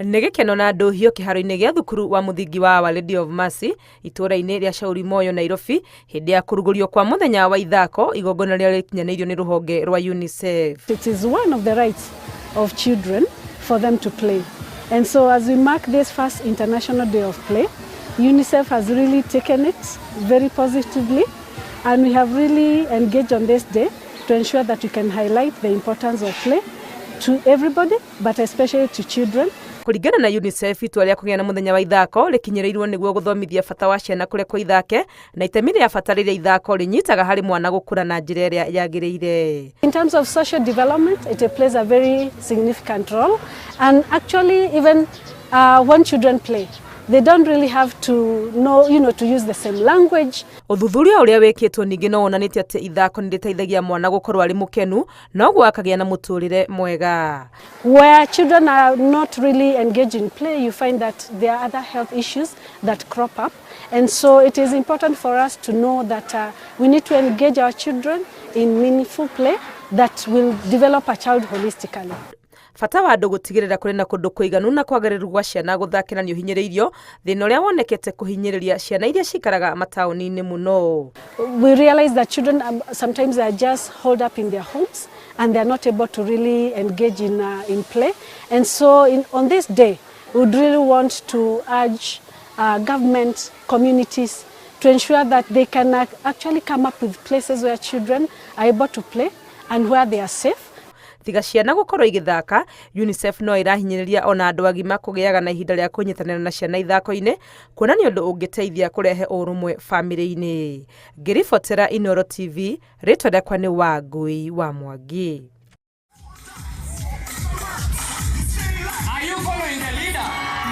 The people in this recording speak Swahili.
Nigekeno na nduhio kiharo-ini gia thukuru wa muthingi wa Our Lady of Mercy itura-ini ria Shauri Moyo Nairobi hindi ya kurugurio kwa muthenya wa ithako igongona ria rikinyanirio ni ruhonge rwa UNICEF. It is one of the rights of children for them to play, and so as we mark this first International Day of Play, UNICEF has really taken it very positively, and we have really engaged on this day to ensure that we can highlight the importance of play to everybody, but especially to children. Kuringana na UNICEF itua ria kugia na muthenya wa ithako rikinyirirwo niguo guthomithia bata wa ciana kurekwo ithake na itemi ria bata riria ithako rinyitaga hari mwana gukura na njira iria yagiriire. In terms of social development, it plays a very significant role, and actually even when children play, they don't really have to know, to use the same language. Uthuthuria uria wikitwo ningi no wonanitie ati ithako ni riteithagia mwana gukorwo ari mukenu noguo akagia na muturire mwega. Where children are not really engaged in play, you find that there are other health issues that crop up, and so it is important for us to know that we need to engage our children in meaningful play that will develop a child holistically. Fata wa andu gutigirira kuri na kundu kuiganu na kwagiriru gwa ciana guthakira ni uhinyiriirio thina uria wonekete kuhinyiriria ciana iria cikaraga matauni-ini muno. We realize that children sometimes are just holed up in their homes and they are not able to really engage in play, and so on this day we would really want to urge government, communities to ensure that they can actually come up with places where children are able to play and where they are safe. Tiga ciana gukorwo igithaka, UNICEF no irahinyiriria ona andu agima kugiaga na ihinda ria kunyitanira na ciana ithako-ini kuona ni undu ungiteithia kurehe urumwe family-ini. Ngiribotera Inooro TV, ritwa riakwa ni Wangui wa Mwangi.